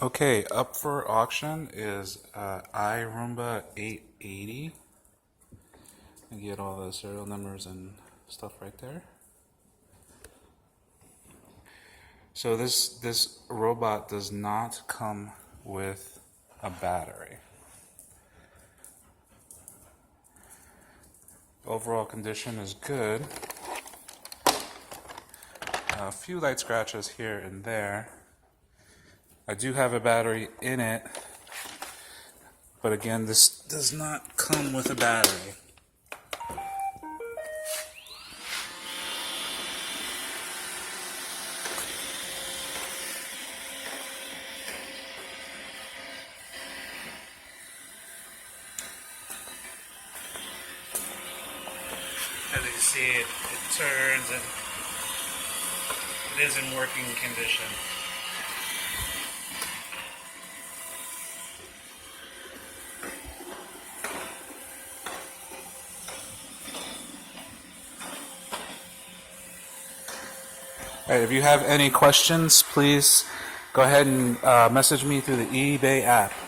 Okay, up for auction is Roomba 880. You get all the serial numbers and stuff right there. So this robot does not come with a battery. Overall condition is good. A few light scratches here and there. I do have a battery in it, but again, this does not come with a battery. As you see, it turns and it is in working condition. All right, if you have any questions, please go ahead and message me through the eBay app.